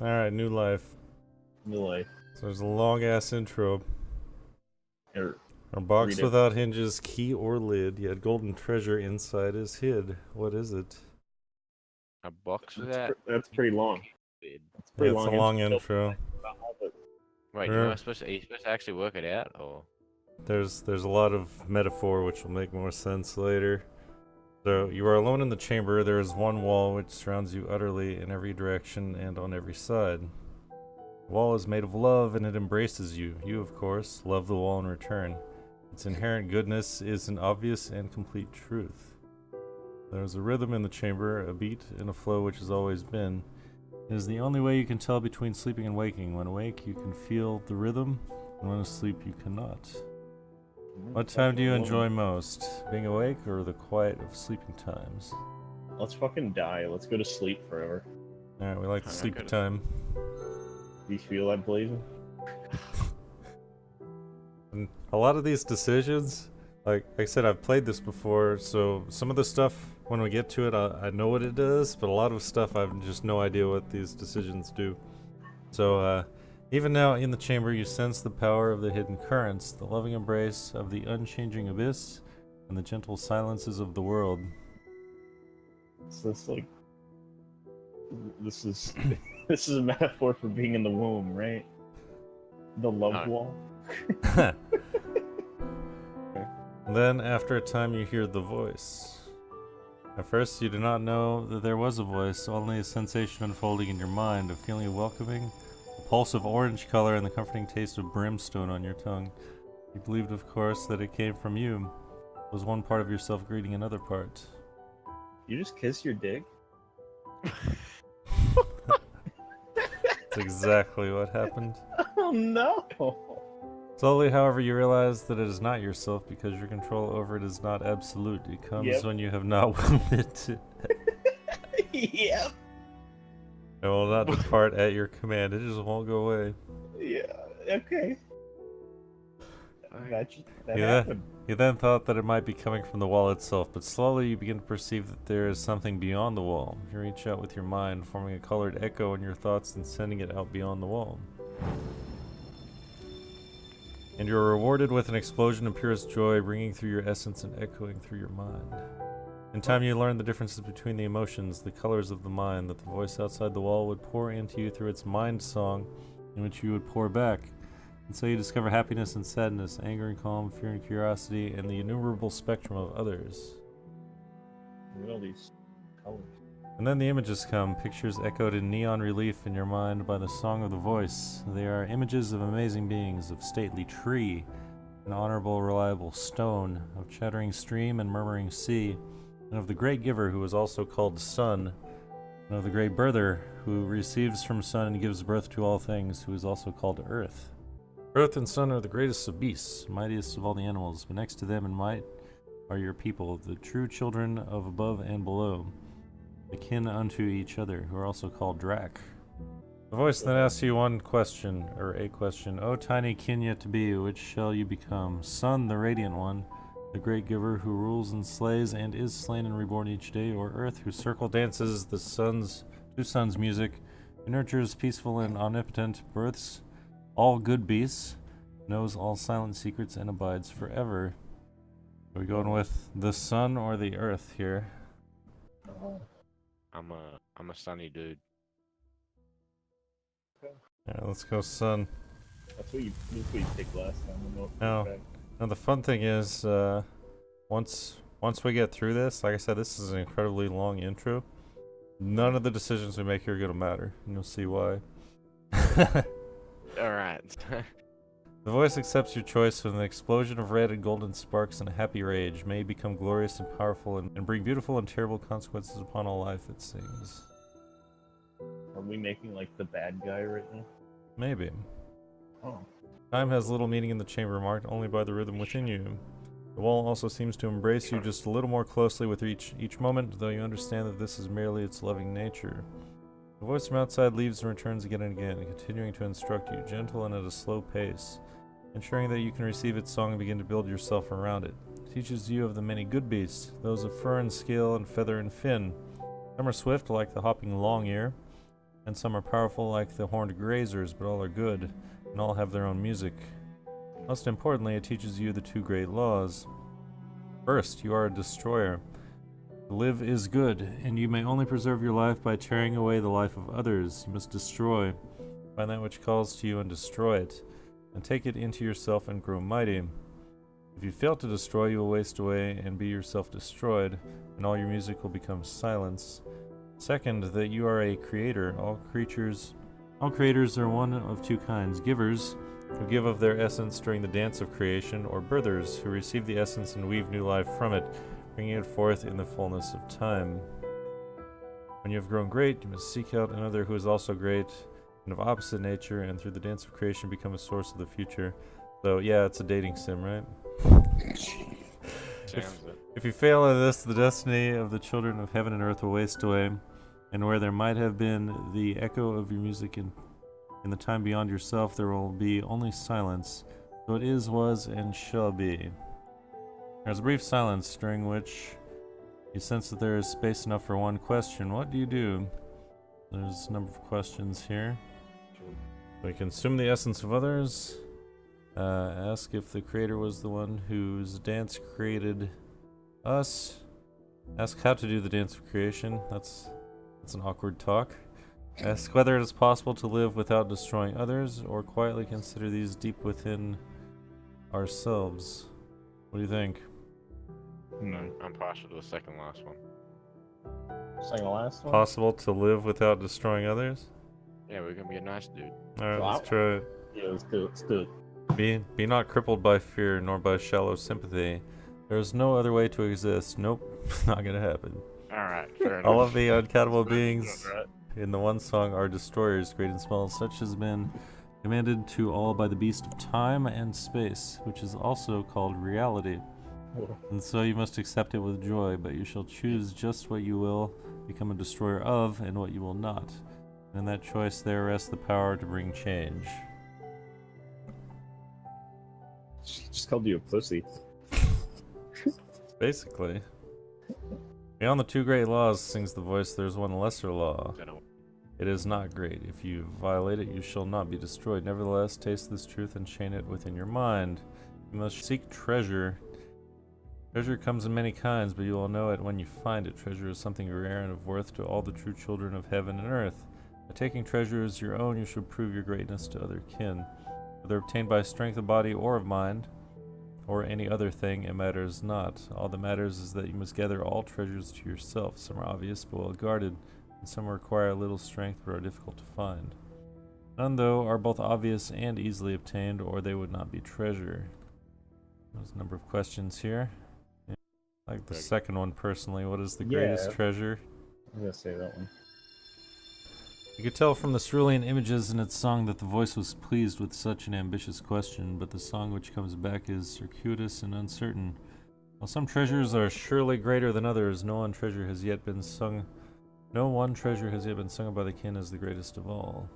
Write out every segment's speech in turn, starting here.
Alright, new life. New life. So there's a long ass intro. Or A box read it. without hinges, key or lid, yet golden treasure inside is hid. What is it? A box without. That's pretty long. Weird. That's Yeah, pretty it's a long. long intro. Wait, Yeah. are you supposed to actually work it out, or? There's a lot of metaphor which will make more sense later. So you are alone in the chamber. There is one wall which surrounds you utterly in every direction and on every side. The wall is made of love and it embraces you. You, of course, love the wall in return. Its inherent goodness is an obvious and complete truth. There is a rhythm in the chamber, a beat and a flow which has always been. It is the only way you can tell between sleeping and waking. When awake, you can feel the rhythm, and when asleep, you cannot. What time do you enjoy most? Being awake or the quiet of sleeping times? Let's fucking die. Let's go to sleep forever. Alright, we like the Alright, sleepy good. time. Do you feel that blazing? And a lot of these decisions, like I said, I've played this before, so some of the stuff, when we get to it, I know what it does, but a lot of stuff I have just no idea what these decisions do. So, even now in the chamber, you sense the power of the hidden currents, the loving embrace of the unchanging abyss, and the gentle silences of the world. So it's like this is this is a metaphor for being in the womb, right? The love No. wall. Then, after a time, you hear the voice. At first, you do not know that there was a voice, only a sensation unfolding in your mind, a feeling of welcoming, a pulse of orange color, and the comforting taste of brimstone on your tongue. You believed, of course, that it came from you. It was one part of yourself greeting another part. You just kiss your dick? That's exactly what happened. Oh no! Slowly, however, you realize that it is not yourself because your control over it is not absolute. It comes Yep. when you have not willed it to. Yep. It will not depart at your command. It just won't go away. Yeah. Okay. That Yeah. happened. You then thought that it might be coming from the wall itself, but slowly you begin to perceive that there is something beyond the wall. You reach out with your mind, forming a colored echo in your thoughts and sending it out beyond the wall. And you are rewarded with an explosion of purest joy, ringing through your essence and echoing through your mind. In time you learn the differences between the emotions, the colors of the mind, that the voice outside the wall would pour into you through its mind song, in which you would pour back. And so you discover happiness and sadness, anger and calm, fear and curiosity, and the innumerable spectrum of others. Look at all these colors. And then the images come, pictures echoed in neon relief in your mind by the song of the voice. They are images of amazing beings, of stately tree, an honorable, reliable stone, of chattering stream and murmuring sea, and of the great giver who is also called Sun, and of the great birther who receives from Sun and gives birth to all things, who is also called Earth. Earth and Sun are the greatest of beasts, mightiest of all the animals, but next to them in might are your people, the true children of above and below, akin unto each other, who are also called Drak. The voice then asks you one question, or a question. O tiny kin yet to be, which shall you become? Sun, the radiant one, the great giver who rules and slays and is slain and reborn each day, or Earth, who circle dances the two suns' music, who nurtures peaceful and omnipotent, births all good beasts, knows all silent secrets, and abides forever. Are we going with the sun or the earth here? I'm a sunny dude. Yeah, let's go sun. That's what you picked last time. No. Now the fun thing is, once we get through this, like I said, this is an incredibly long intro. None of the decisions we make here are gonna matter, and you'll see why. Alright. The voice accepts your choice with an explosion of red and golden sparks and a happy rage. May become glorious and powerful and bring beautiful and terrible consequences upon all life, it sings. Are we making like the bad guy right now? Maybe. Oh. Time has little meaning in the chamber, marked only by the rhythm within you. The wall also seems to embrace you just a little more closely with each moment, though you understand that this is merely its loving nature. The voice from outside leaves and returns again and again, continuing to instruct you, gentle and at a slow pace, ensuring that you can receive its song and begin to build yourself around it. It teaches you of the many good beasts, those of fur and scale and feather and fin. Some are swift, like the hopping long ear, and some are powerful like the horned grazers, but all are good, and all have their own music. Most importantly, it teaches you the two great laws. First, you are a destroyer. To live is good, and you may only preserve your life by tearing away the life of others. You must destroy. Find that which calls to you and destroy it, and take it into yourself and grow mighty. If you fail to destroy, you will waste away and be yourself destroyed, and all your music will become silence. Second, that you are a creator. All creators are one of two kinds: givers, who give of their essence during the dance of creation, or birthers, who receive the essence and weave new life from it, bringing it forth in the fullness of time. When you have grown great, you must seek out another who is also great and of opposite nature, and through the dance of creation become a source of the future. So yeah, it's a dating sim, right? If you fail at this, the destiny of the children of heaven and earth will waste away, and where there might have been the echo of your music in the time beyond yourself, there will be only silence. So it is, was, and shall be. There's a brief silence, during which you sense that there is space enough for one question. What do you do? There's a number of questions here. We consume the essence of others. Ask if the creator was the one whose dance created us. Ask how to do the dance of creation. That's an awkward talk. Ask whether it is possible to live without destroying others, or quietly consider these deep within ourselves. What do you think? I'm partial to the second last one. Second to last one? Possible to live without destroying others? Yeah, we're gonna be a nice dude. Alright, let's try it. Yeah, let's do it. Let's do it. Be not crippled by fear, nor by shallow sympathy. There is no other way to exist. Nope, not gonna happen. Alright, fair enough. All of the uncountable beings in the one song are destroyers, great and small. Such has been commanded to all by the beast of time and space, which is also called reality. And so you must accept it with joy, but you shall choose just what you will become a destroyer of, and what you will not. And in that choice there rests the power to bring change. She just called you a pussy. Basically. Beyond the two great laws, sings the voice, there is one lesser law. It is not great. If you violate it, you shall not be destroyed. Nevertheless, taste this truth and chain it within your mind. You must seek treasure. Treasure comes in many kinds, but you will know it when you find it. Treasure is something rare and of worth to all the true children of heaven and earth. By taking treasure as your own, you shall prove your greatness to other kin. Whether obtained by strength of body or of mind, or any other thing, it matters not. All that matters is that you must gather all treasures to yourself. Some are obvious but well guarded, and some require little strength but are difficult to find. None, though, are both obvious and easily obtained, or they would not be treasure. There's a number of questions here. Yeah, I like the second one personally. What is the greatest treasure? I'm gonna say that one. You could tell from the cerulean images in its song that the voice was pleased with such an ambitious question, but the song which comes back is circuitous and uncertain. While some treasures are surely greater than others, no one treasure has yet been sung by the kin as the greatest of all.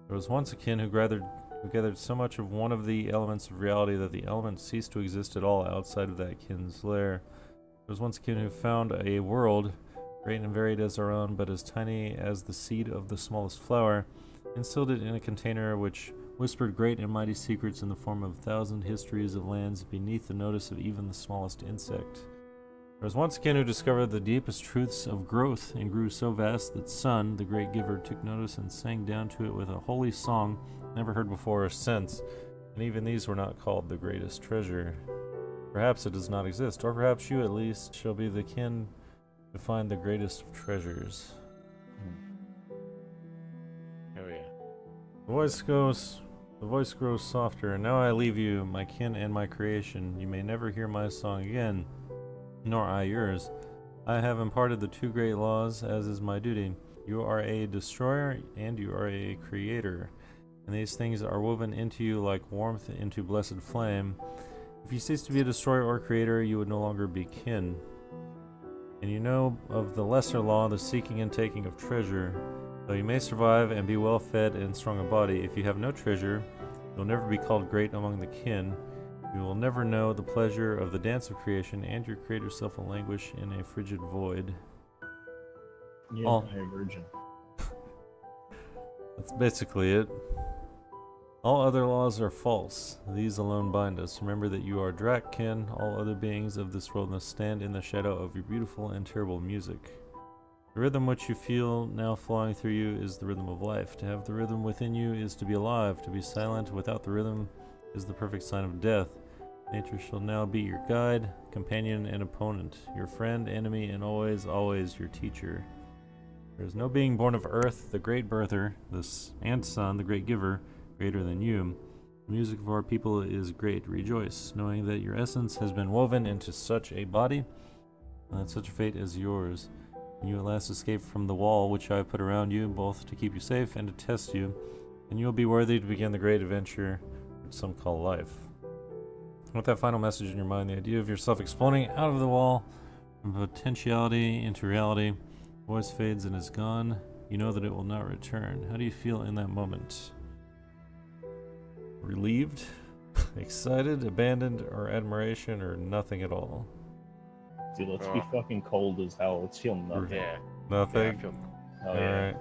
There was once a kin who gathered so much of one of the elements of reality that the element ceased to exist at all outside of that kin's lair. There was once a kin who found a world, great and varied as our own, but as tiny as the seed of the smallest flower, instilled it in a container which whispered great and mighty secrets in the form of 1,000 histories of lands beneath the notice of even the smallest insect. There was once a kin who discovered the deepest truths of growth and grew so vast that Sun, the great giver, took notice and sang down to it with a holy song never heard before or since, and even these were not called the greatest treasure. Perhaps it does not exist, or perhaps you at least shall be the kin to find the greatest of treasures. Oh yeah. The voice grows softer, and now I leave you, my kin and my creation. You may never hear my song again, nor I yours. I have imparted the two great laws, as is my duty. You are a destroyer, and you are a creator, and these things are woven into you like warmth into blessed flame. If you cease to be a destroyer or creator, you would no longer be kin. And you know of the lesser law, the seeking and taking of treasure. Though you may survive and be well fed and strong of body, if you have no treasure, you will never be called great among the kin. You will never know the pleasure of the dance of creation, and your creator self will languish in a frigid void. Yeah, I'm a virgin. That's basically it. All other laws are false. These alone bind us. Remember that you are Drakkin. All other beings of this world must stand in the shadow of your beautiful and terrible music. The rhythm which you feel now flowing through you is the rhythm of life. To have the rhythm within you is to be alive. To be silent without the rhythm is the perfect sign of death. Nature shall now be your guide, companion, and opponent, your friend, enemy, and always, always your teacher. There is no being born of earth, the great birther, and sun, the great giver, greater than you. The music of our people is great. Rejoice, knowing that your essence has been woven into such a body, and that such a fate is yours. And you at last escape from the wall which I have put around you, both to keep you safe and to test you, and you will be worthy to begin the great adventure which some call life. With that final message in your mind, the idea of yourself exploding out of the wall from potentiality into reality, voice fades and is gone. You know that it will not return. How do you feel in that moment? Relieved? Excited? Abandoned? Or admiration? Or nothing at all? Dude, let's be fucking cold as hell. Let's feel nothing. Yeah. Nothing? Yeah, I feel Oh, yeah. Alright.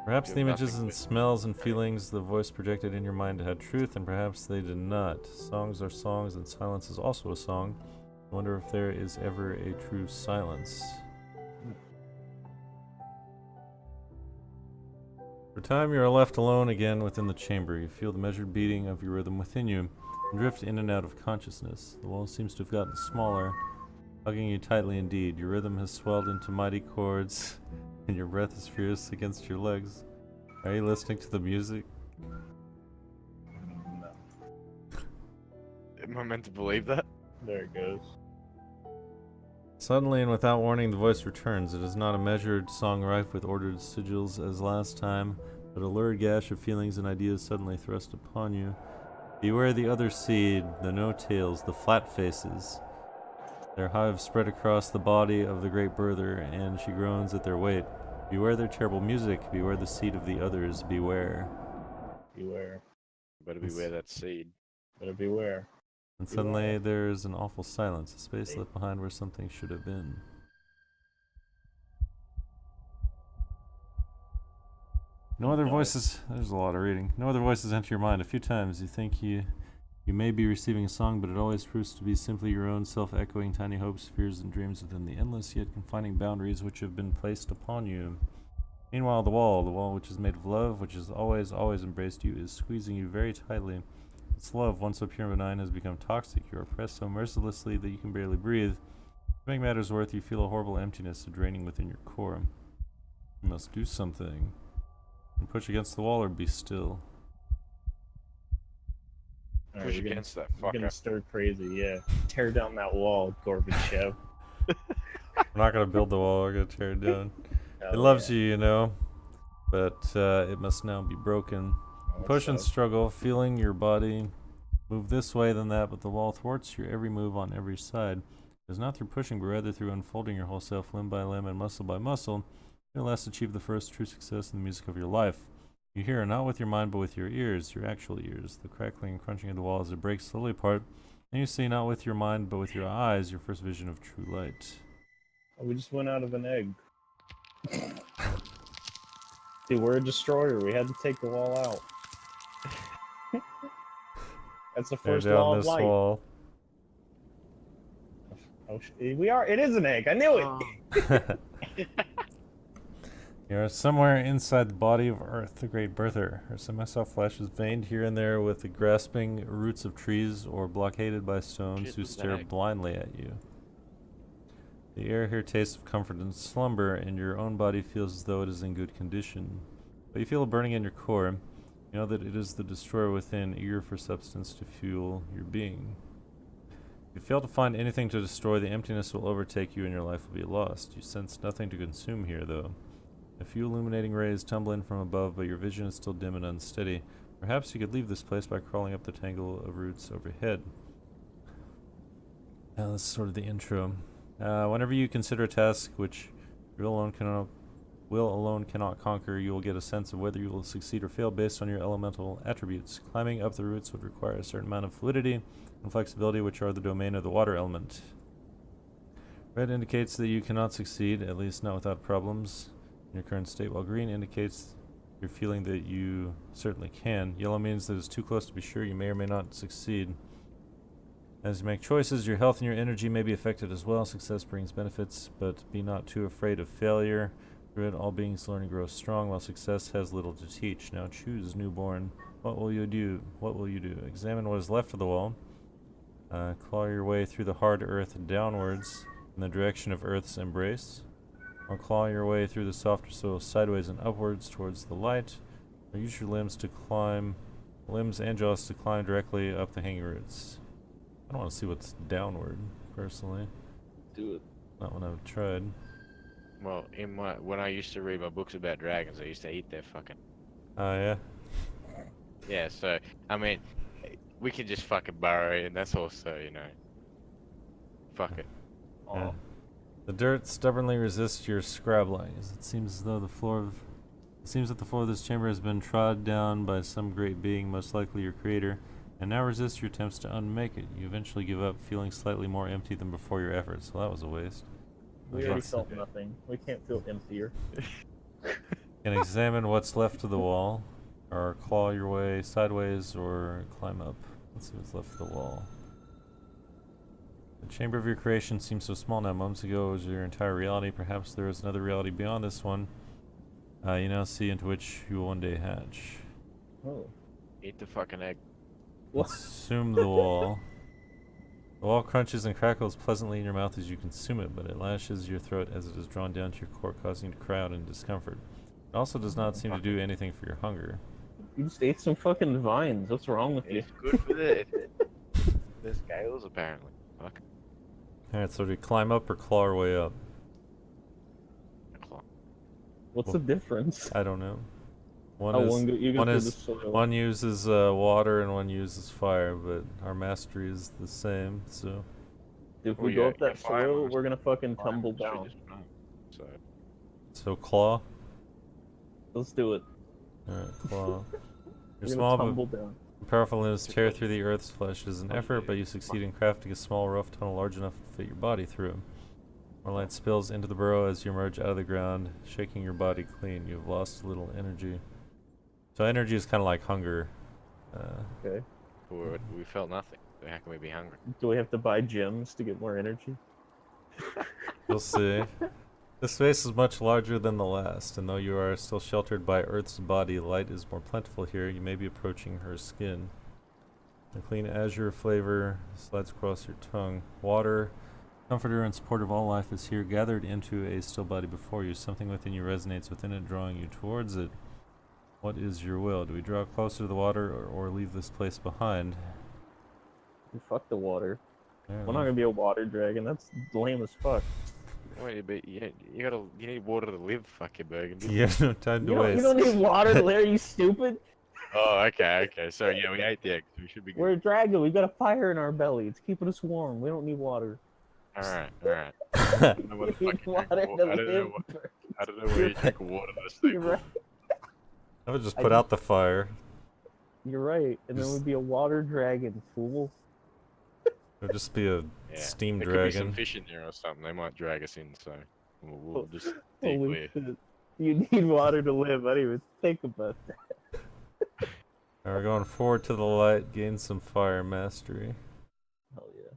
Perhaps Feel the images nothing and with- smells and feelings the voice projected in your mind had truth, and perhaps they did not. Songs are songs, and silence is also a song. I wonder if there is ever a true silence. For a time, you are left alone again within the chamber. You feel the measured beating of your rhythm within you, and drift in and out of consciousness. The wall seems to have gotten smaller, hugging you tightly indeed. Your rhythm has swelled into mighty chords, and your breath is fierce against your legs. Are you listening to the music? No. Am I meant to believe that? There it goes. Suddenly and without warning, the voice returns. It is not a measured song rife with ordered sigils as last time, but a lurid gash of feelings and ideas suddenly thrust upon you. Beware the other seed, the no-tails, the flat faces. Their hive spread across the body of the great birther, and she groans at their weight. Beware their terrible music, beware the seed of the others, beware. Beware. Better beware that seed. Better beware. And suddenly there is an awful silence, a space left behind where something should have been. No other voices, there's a lot of reading. No other voices enter your mind. A few times you think you may be receiving a song, but it always proves to be simply your own self-echoing tiny hopes, fears, and dreams within the endless yet confining boundaries which have been placed upon you. Meanwhile, the wall which is made of love, which has always, always embraced you, is squeezing you very tightly. Its love, once so pure and benign, has become toxic. You are pressed so mercilessly that you can barely breathe. To make matters worse, you feel a horrible emptiness draining within your core. You must do something. And push against the wall or be still. Alright, Push we're against that we're gonna fucker. stir crazy, yeah. Tear down that wall, Gorbachev. We're not gonna build the wall, we're gonna tear it down. Hell It loves yeah. you, you know, but it must now be broken. Oh, that Push and sucks. struggle, feeling your body move this way then that, but the wall thwarts your every move on every side. It is not through pushing, but rather through unfolding your whole self limb by limb and muscle by muscle, you will last achieve the first true success in the music of your life. You hear not with your mind, but with your ears, your actual ears, the crackling and crunching of the wall as it breaks slowly apart, and you see not with your mind, but with your eyes, your first vision of true light. Oh, we just went out of an egg. Dude, we're a destroyer. We had to take the wall out. That's the Tear first law down of this light. wall. Oh, we are. It is an egg. I knew it. You are somewhere inside the body of Earth, the great birther. Her semi-soft flesh is veined here and there with the grasping roots of trees or blockaded by stones Shit who was stare that. blindly at you. The air here tastes of comfort and slumber, and your own body feels as though it is in good condition. But you feel a burning in your core. You know that it is the destroyer within, eager for substance to fuel your being. If you fail to find anything to destroy, the emptiness will overtake you and your life will be lost. You sense nothing to consume here, though. A few illuminating rays tumble in from above, but your vision is still dim and unsteady. Perhaps you could leave this place by crawling up the tangle of roots overhead. Now, this is sort of the intro. Whenever you consider a task which will alone cannot conquer, you will get a sense of whether you will succeed or fail based on your elemental attributes. Climbing up the roots would require a certain amount of fluidity and flexibility, which are the domain of the water element. Red indicates that you cannot succeed, at least not without problems in your current state, while green indicates You're feeling that you certainly can. Yellow means that it's too close to be sure. You may or may not succeed. As you make choices, your health and your energy may be affected as well. Success brings benefits, but be not too afraid of failure. Through it, all beings learn and grow strong, while success has little to teach. Now choose, newborn. What will you do? What will you do? Examine what is left of the wall. Claw your way through the hard earth downwards in the direction of Earth's embrace. Or claw your way through the softer soil sideways and upwards towards the light. Or use your limbs and jaws to climb directly up the hanging roots. I don't want to see what's downward, personally. Do it. Not when I've tried. Well, when I used to read my books about dragons, I used to eat their fucking. Oh, yeah? Yeah, so I mean, we can just fucking burrow it, and that's also, you know. Fuck it. Yeah. The dirt stubbornly resists your scrabbling. It seems as though the floor of this chamber has been trod down by some great being, most likely your creator, and now resists your attempts to unmake it. You eventually give up, feeling slightly more empty than before your efforts. Well, that was a waste. We already felt nothing. We can't feel emptier. Can examine what's left of the wall, or claw your way sideways, or climb up. Let's see what's left of the wall. The chamber of your creation seems so small now. Moments ago it was your entire reality. Perhaps there is another reality beyond this one. You now see into which you will one day hatch. Oh. Eat the fucking egg. Consume the wall. The wall crunches and crackles pleasantly in your mouth as you consume it, but it lashes your throat as it is drawn down to your core, causing you to cry out in discomfort. It also does not seem to do anything for your hunger. You just ate some fucking vines. What's wrong with you? It's good for the scales, apparently. Fuck. Alright, so do we climb up or claw our way up? What's the difference? I don't know. One uses water and one uses fire, but our mastery is the same, so... If we go up that soil, we're gonna fucking tumble down. So claw? Let's do it. Alright, claw. Your We're small gonna tumble down. powerful limbs tear through the earth's flesh. It is an effort, but you succeed in crafting a small, rough tunnel large enough to fit your body through. More light spills into the burrow as you emerge out of the ground, shaking your body clean. You have lost a little energy. So energy is kind of like hunger. Okay. We felt nothing. So how can we be hungry? Do we have to buy gems to get more energy? We'll see. This space is much larger than the last, and though you are still sheltered by Earth's body, light is more plentiful here. You may be approaching her skin. The clean azure flavor slides across your tongue. Water, comforter and support of all life, is here, gathered into a still body before you. Something within you resonates within it, drawing you towards it. What is your will? Do we draw closer to the water or leave this place behind? Fuck the water. We're not gonna be a water dragon. That's lame as fuck. Wait, but you need water to live, fucking Burgandy. You have no time to waste. You don't need water to live, are you stupid? Oh, okay. So yeah, we ate the eggs. We should be good. We're a dragon. We've got a fire in our belly. It's keeping us warm. We don't need water. Alright. I don't know where you drink water this thing. You're right. I would just put out the fire. You're right. And then we'd be a water dragon, fool. It would just be a steam there dragon. Could be some fish in there or something. They might drag us in, so we'll just stay clear. Shit. You need water to live. I didn't even think about that. Alright, we're going forward to the light, gain some fire mastery. Hell yeah.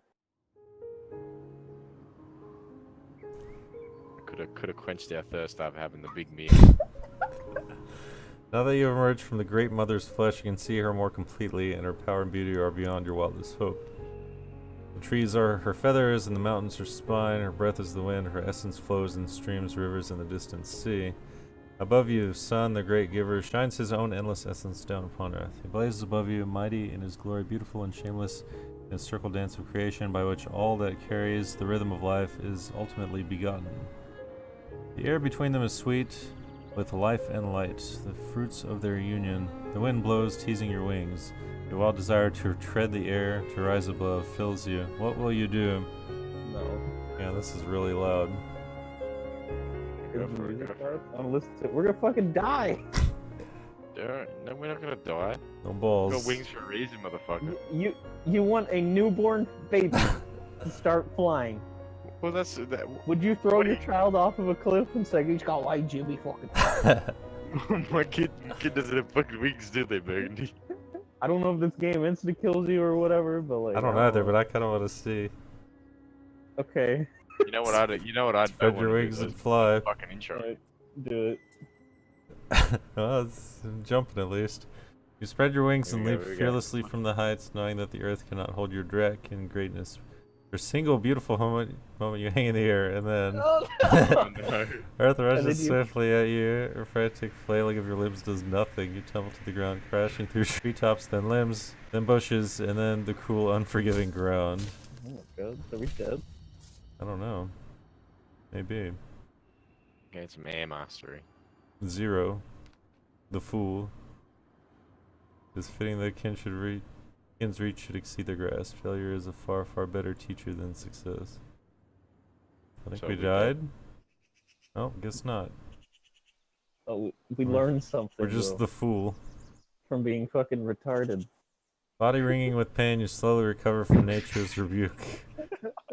Could have quenched our thirst after having the big meal. Now that you have emerged from the Great Mother's flesh, you can see her more completely, and her power and beauty are beyond your wildest hope. The trees are her feathers, and the mountains her spine. Her breath is the wind. Her essence flows in streams, rivers, and the distant sea. Above you, Sun, the great giver, shines his own endless essence down upon earth. He blazes above you, mighty in his glory, beautiful and shameless in his circle dance of creation, by which all that carries the rhythm of life is ultimately begotten. The air between them is sweet, with life and light, the fruits of their union. The wind blows, teasing your wings. Your wild desire to tread the air, to rise above, fills you. What will you do? No. Yeah, this is really loud. Go for it. We're gonna fucking die. No, we're not gonna die. No We've balls. got wings for a reason, motherfucker. You want a newborn baby to start flying. Well, that's that. Would you throw your child off of a cliff and say, "He's got white Jimmy fucking"? My kid doesn't have fucking wings, do they, Burgundy? I don't know if this game insta kills you or whatever, but like I don't either, but I kind of want to see. okay. You know what I don't Spread want your to do wings and though? fly. Fucking intro. Alright, do it. Well, it's jumping at least. You spread your wings Here and we go, leap here we go. fearlessly from the heights, knowing that the earth cannot hold your dread and greatness. For a single beautiful moment you hang in the air, and then Oh, no. Earth rushes then you- swiftly at you. A frantic flailing of your limbs does nothing. You tumble to the ground, crashing through treetops, then limbs, then bushes, and then the cruel, unforgiving ground. Oh my god, are we dead? I don't know. Maybe. Get some air mastery. Zero. The fool. It is fitting that kin's reach should exceed their grasp. Failure is a far, far better teacher than success. I think So we we died. Oh, guess not. Oh, we We're- learned something We're just though, the fool. from being fucking retarded. Body ringing with pain, you slowly recover from nature's rebuke.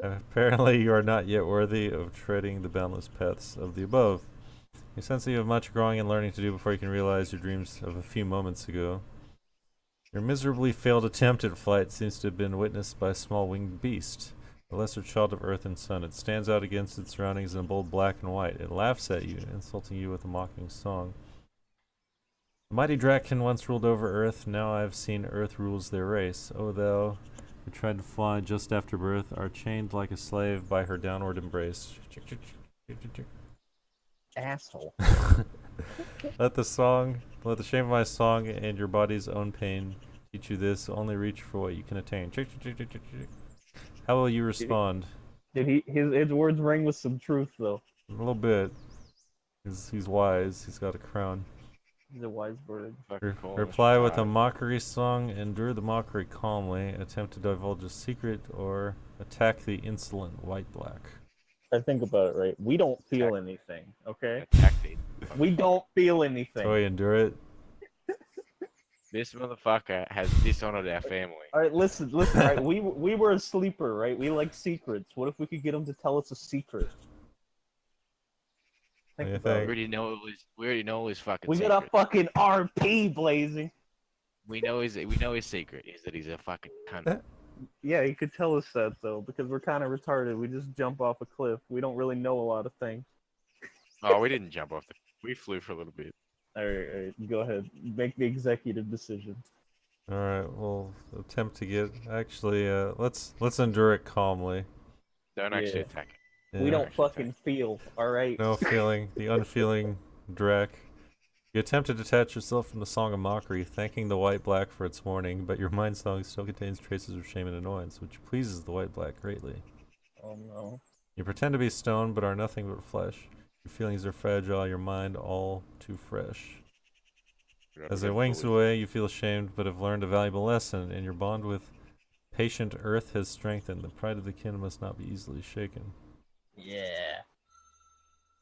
Apparently, you are not yet worthy of treading the boundless paths of the above. You sense that you have much growing and learning to do before you can realize your dreams of a few moments ago. Your miserably failed attempt at flight seems to have been witnessed by a small winged beast, a lesser child of earth and sun. It stands out against its surroundings in bold black and white. It laughs at you, insulting you with a mocking song. The mighty Draken once ruled over Earth. Now I have seen Earth rules their race. O thou who tried to fly just after birth, are chained like a slave by her downward embrace. Asshole. Let the shame of my song and your body's own pain teach you this. Only reach for what you can attain. How will you respond? Did his words rang with some truth though? A little bit. He's wise. He's got a crown. He's a wise bird. Fucking cool. Reply with a mockery song. Endure the mockery calmly. Attempt to divulge a secret or attack the insolent white-black. I think about it, right? We don't feel anything, okay? Attack the- We don't feel anything. So we endure it. This motherfucker has dishonored our family. All right, listen. All right, we were a sleeper, right? We like secrets. What if we could get him to tell us a secret? Think What do you about We it. think? already know his fucking We secret. got a fucking RP blazing. We know his secret is that he's a fucking cunt. Yeah, you could tell us that though, because we're kind of retarded. We just jump off a cliff. We don't really know a lot of things. Oh, we didn't jump off we flew for a little bit. All right, go ahead. Make the executive decision. All right, we'll attempt to get. Actually, let's endure it calmly. Don't actually Yeah. attack it. We Yeah. don't fucking feel. All right. No feeling, the unfeeling Drek. You attempt to detach yourself from the song of mockery, thanking the white-black for its warning, but your mind song still contains traces of shame and annoyance, which pleases the white-black greatly. Oh no. You pretend to be stone, but are nothing but flesh. Your feelings are fragile, your mind all too fresh. As it wings away, you feel ashamed, but have learned a valuable lesson, and your bond with patient earth has strengthened. The pride of the kin must not be easily shaken. Yeah.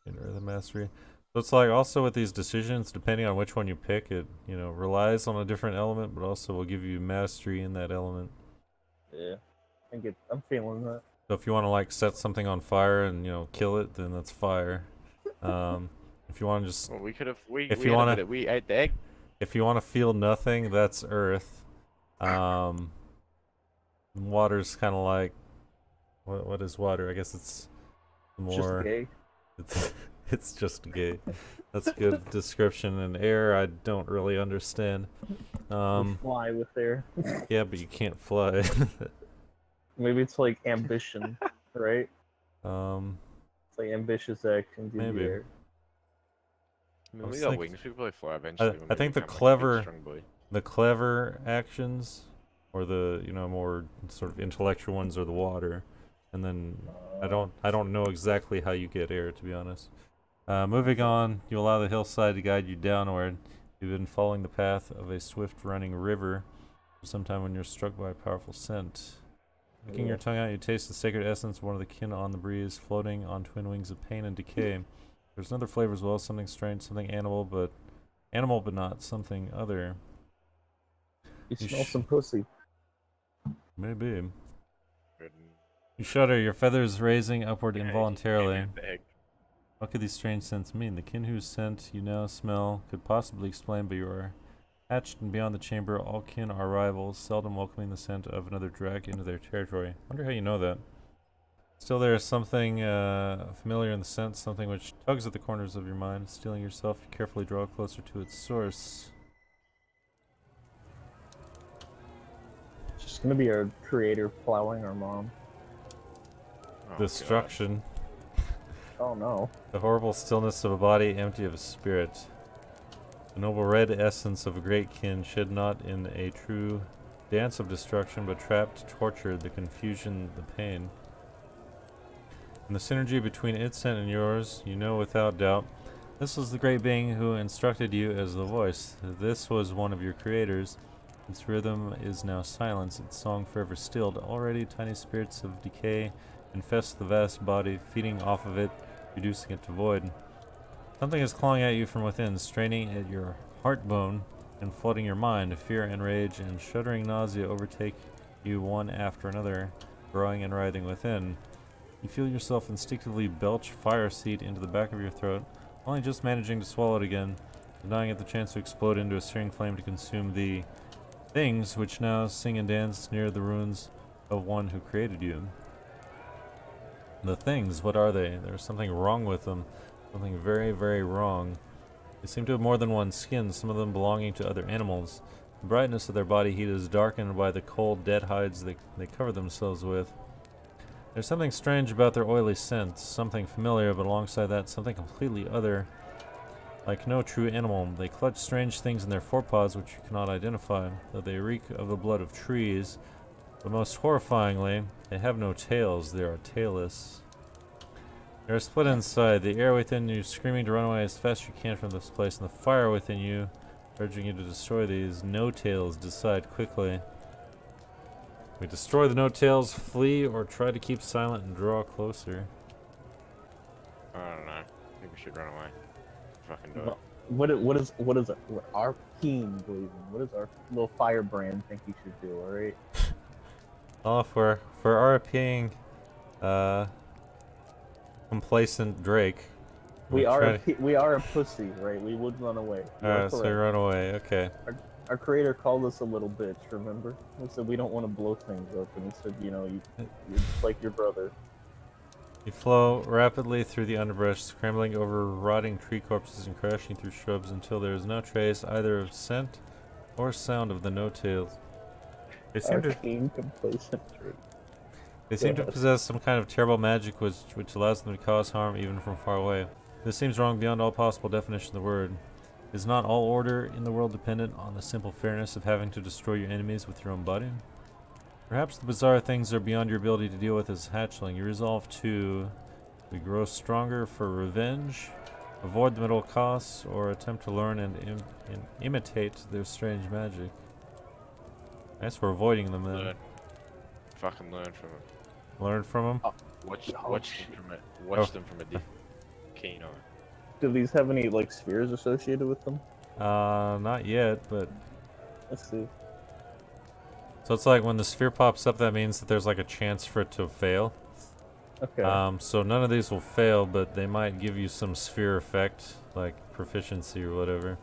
In Earth and Mastery. So it's like also with these decisions, depending on which one you pick, it relies on a different element, but also will give you mastery in that element. Yeah. I'm feeling that. So if you want to like set something on fire and kill it, then that's fire. If you want to just Well, we could have. If we you had a wanna- bit of- we ate the egg. if you want to feel nothing, that's Earth. Water's kind of like what is water? I guess it's more. Just gay. It's just gay. That's a good description. And air, I don't really understand. We fly with air. Yeah, but you can't fly. Maybe it's like ambition, right? It's like ambitious actions in the Maybe. air. I mean, I we was got thinking- wings. We probably fly eventually. when I we think the become, like, a big, clever- strong boy. The clever actions, or the more sort of intellectual ones, are the water. And then I don't know exactly how you get air, to be honest. Moving on, you allow the hillside to guide you downward. You've been following the path of a swift-running river for some time when you're struck by a powerful scent. Sticking your tongue out, you taste the sacred essence of one of the kin on the breeze, floating on twin wings of pain and decay. There's another flavor as well, something strange, something animal, but not something other. You You smell sh- some pussy. Maybe. Good. You shudder, your feathers raising upward Yeah, involuntarily. ate the egg. What could these strange scents mean? The kin whose scent you now smell could possibly explain, but you are hatched and beyond the chamber. All kin are rivals, seldom welcoming the scent of another drag into their territory. Wonder how you know that. Still, there is something familiar in the scent, something which tugs at the corners of your mind. Steeling yourself, you carefully draw closer to its source. It's just gonna be our creator plowing our mom. Oh, Destruction. Oh no. The horrible stillness of a body empty of a spirit. The noble red essence of a great kin shed not in a true dance of destruction, but trapped, tortured, the confusion, the pain. And the synergy between its scent and yours, you know without doubt, this was the great being who instructed you as the voice. This was one of your creators. Its rhythm is now silence, its song forever stilled. Already tiny spirits of decay infest the vast body, feeding off of it, reducing it to void. Something is clawing at you from within, straining at your heart bone and flooding your mind. Fear and rage and shuddering nausea overtake you one after another, growing and writhing within. You feel yourself instinctively belch fire seed into the back of your throat, only just managing to swallow it again, denying it the chance to explode into a searing flame to consume the things which now sing and dance near the ruins of one who created you. The things, what are they? There's something wrong with them. Something very, very wrong. They seem to have more than one skin, some of them belonging to other animals. The brightness of their body heat is darkened by the cold, dead hides they cover themselves with. There's something strange about their oily scent, something familiar, but alongside that, something completely other. Like no true animal, they clutch strange things in their forepaws which you cannot identify, though they reek of the blood of trees. But most horrifyingly, they have no tails, they are tailless. They are split inside, the air within you screaming to run away as fast as you can from this place, and the fire within you urging you to destroy these no-tails. Decide quickly. We destroy the no-tails, flee, or try to keep silent and draw closer. I don't know. I think we should run away. Fucking do it. No. What is our team believing? What does our little firebrand think you should do? All right. Oh, for RPing, complacent Drake. We are a pussy, right? We would run away. Alright, so we run away. Okay. Our creator called us a little bitch. Remember? He said we don't want to blow things up, and he said, you know, you're just like your brother. You flow rapidly through the underbrush, scrambling over rotting tree corpses and crashing through shrubs until there is no trace either of scent or sound of the no-tails. They seem to complacent trait. They seem to possess some kind of terrible magic which allows them to cause harm even from far away. This seems wrong beyond all possible definition of the word. Is not all order in the world dependent on the simple fairness of having to destroy your enemies with your own body? Perhaps the bizarre things are beyond your ability to deal with as a hatchling. You resolve to grow stronger for revenge, avoid them at all costs, or attempt to learn and imitate their strange magic. I guess we're avoiding them then. Learn. Fucking learn from them. Learn from them? Watch them from a keen eye. Do these have any like spheres associated with them? Not yet, but Let's see. so it's like when the sphere pops up, that means that there's like a chance for it to fail. Okay. So none of these will fail, but they might give you some sphere effect, like proficiency or whatever.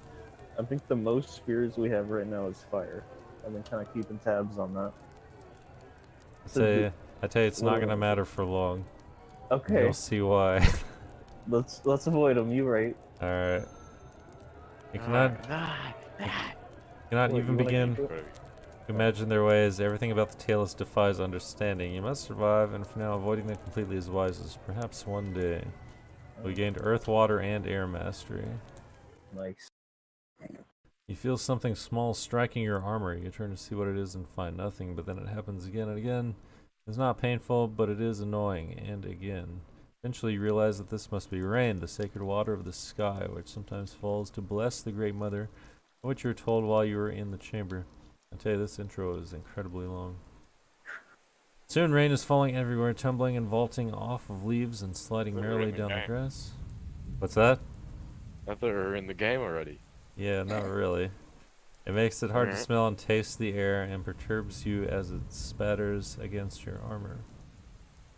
I think the most spheres we have right now is fire. I've been kind of keeping tabs on that. I tell you, it's not gonna matter for long. Okay. You'll see why. Let's avoid them. You right. All right. You cannot even begin to imagine their ways. Everything about the tailless defies understanding. You must survive, and for now, avoiding them completely is wisest. Perhaps one day. We gained earth, water, and air mastery. Nice. You feel something small striking your armor. You turn to see what it is and find nothing, but then it happens again and again. It's not painful, but it is annoying, and again. Eventually you realize that this must be rain, the sacred water of the sky, which sometimes falls to bless the Great Mother, which you were told while you were in the chamber. I tell you, this intro is incredibly long. Soon rain is falling everywhere, tumbling and vaulting off of leaves and sliding merrily down the grass. What's that? I thought we were in the game already. Yeah, not really. It makes it hard to Alright. smell and taste the air and perturbs you as it spatters against your armor.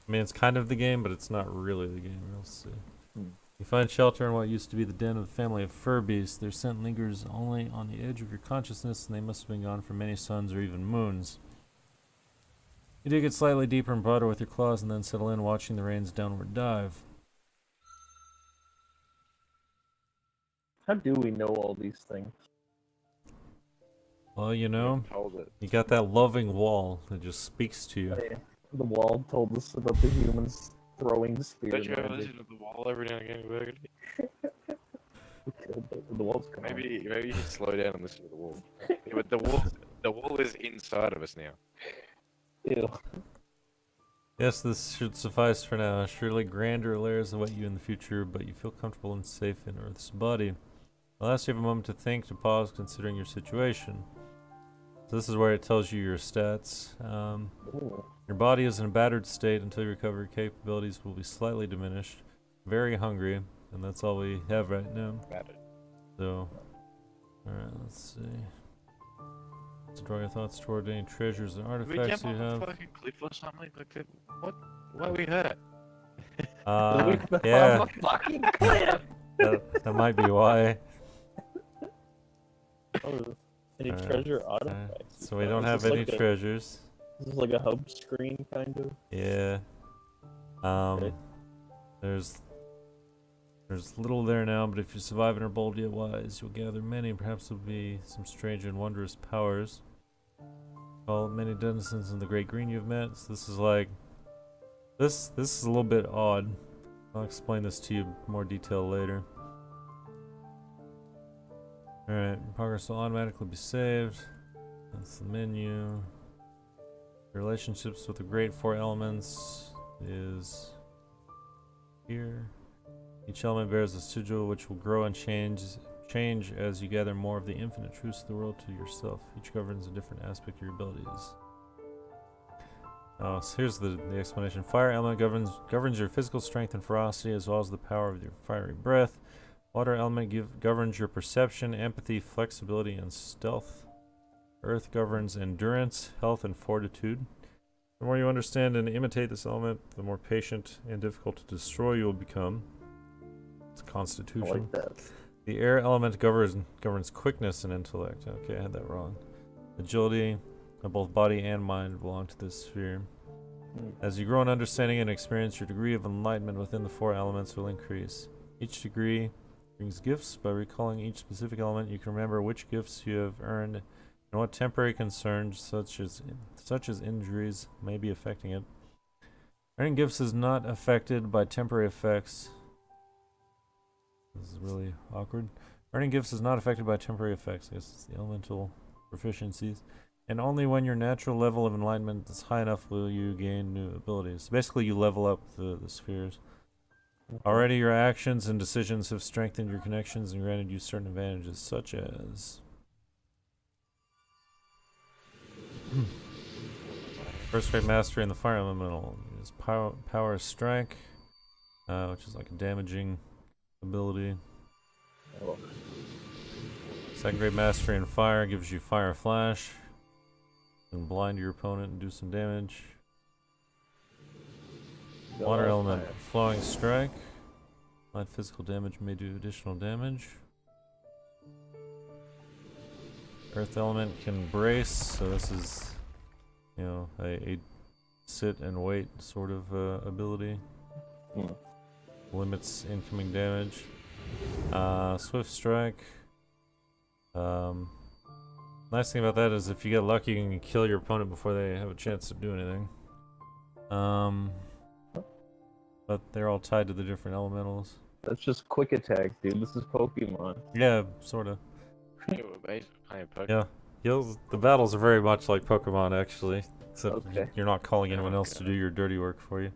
I mean, it's kind of the game, but it's not really the game. We'll see. You find shelter in what used to be the den of the family of fur beasts. Their scent lingers only on the edge of your consciousness, and they must have been gone for many suns or even moons. You dig it slightly deeper and broader with your claws and then settle in, watching the rain's downward dive. How do we know all these things? Well, you know, Hold it. you got that loving wall that just speaks to you. Hey, the wall told us about the humans throwing spear Don't you ever magic. listen to the wall every now and again, Burgundy? We killed the wall's come on. Maybe you should slow down and listen to the wall. Yeah, but the wall is inside of us now. Ew. Yes, this should suffice for now. Surely grander layers await you in the future, but you feel comfortable and safe in Earth's body. Unless you have a moment to think, to pause, considering your situation. So this is where it tells you your stats. Ooh. Your body is in a battered state until your recovery capabilities will be slightly diminished. Very hungry, and that's all we have right now. So, alright, let's see. Let's draw your thoughts toward any treasures and Did we artifacts jump you off a have. fucking cliff or something like that? What? Why are we hurt? Yeah, Off a fucking cliff! that might be why. Oh, any Alright, treasure artifacts? So we don't Is have this any like a- treasures. This is like a hub screen, kind of. Yeah. Okay. There's little there now, but if you survive and are bold yet wise, you'll gather many. Perhaps there'll be some strange and wondrous powers. Call many denizens in the Great Green you've met. So this is like, this is a little bit odd. I'll explain this to you in more detail later. Alright, progress will automatically be saved. That's the menu. Relationships with the great four elements is here. Each element bears a sigil which will grow and change as you gather more of the infinite truths of the world to yourself. Each governs a different aspect of your abilities. Oh, so here's the explanation. Fire element governs your physical strength and ferocity as well as the power of your fiery breath. Water element governs your perception, empathy, flexibility, and stealth. Earth governs endurance, health, and fortitude. The more you understand and imitate this element, the more patient and difficult to destroy you will become. It's I constitution. like that. The air element governs quickness and intellect. Okay, I had that wrong. Agility of both body and mind belong to this sphere. As you grow in understanding and experience, your degree of enlightenment within the four elements will increase. Each degree brings gifts. By recalling each specific element, you can remember which gifts you have earned and what temporary concerns, such as injuries, may be affecting it. Earning gifts is not affected by temporary effects. This is really awkward. Earning gifts is not affected by temporary effects. I guess it's the elemental proficiencies. And only when your natural level of enlightenment is high enough will you gain new abilities. Basically, you level up the spheres. Already, your actions and decisions have strengthened your connections and granted you certain advantages, such as first rate mastery in the fire elemental is power strike, which is like a damaging ability. Oh. Second grade mastery in fire gives you fire flash. You can blind your opponent and do some damage. Water element flowing strike. Light physical damage may do additional damage. Earth element can brace, so this is, you know, a sit and wait sort of ability. Limits incoming damage. Swift strike. Nice thing about that is if you get lucky, you can kill your opponent before they have a chance to do anything. But they're all tied to the different elementals. That's just quick attack, dude. This is Pokemon. Yeah, sorta. Yeah, we're basically playing Pokemon. Yeah. The battles are very much like Pokemon, actually. Except Okay. you're not calling anyone else to do your dirty work for you.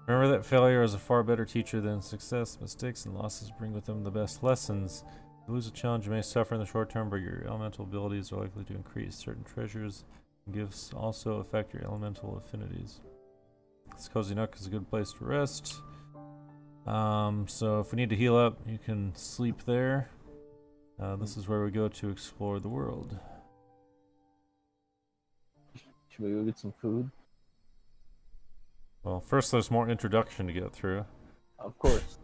Remember that failure is a far better teacher than success. Mistakes and losses bring with them the best lessons. If you lose a challenge, you may suffer in the short term, but your elemental abilities are likely to increase. Certain treasures and gifts also affect your elemental affinities. This cozy nook is a good place to rest. So if we need to heal up, you can sleep there. This is where we go to explore the world. Should we go get some food? Well, first there's more introduction to get through. Of course.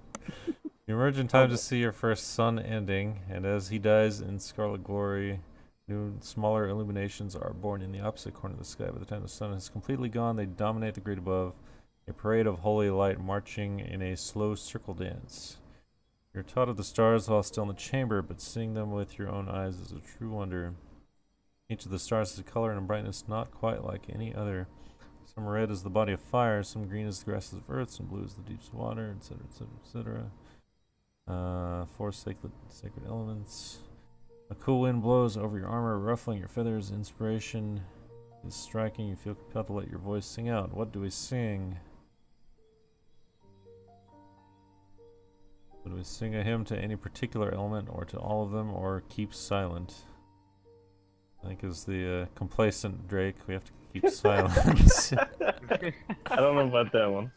You emerge in time to see your first sun ending, and as he dies in scarlet glory, new smaller illuminations are born in the opposite corner of the sky. By the time the sun is completely gone, they dominate the great above, a parade of holy light marching in a slow circle dance. You're taught of the stars while still in the chamber, but seeing them with your own eyes is a true wonder. Each of the stars has a color and a brightness not quite like any other. Some red is the body of fire, some green is the grasses of earth, some blue is the deeps of water, etc., etc., etc. Four sacred elements. A cool wind blows over your armor, ruffling your feathers. Inspiration is striking. You feel compelled to let your voice sing out. What do we sing? Do we sing a hymn to any particular element, or to all of them, or keep silent? I think as the complacent Drake, we have to keep silent. I don't know about that one.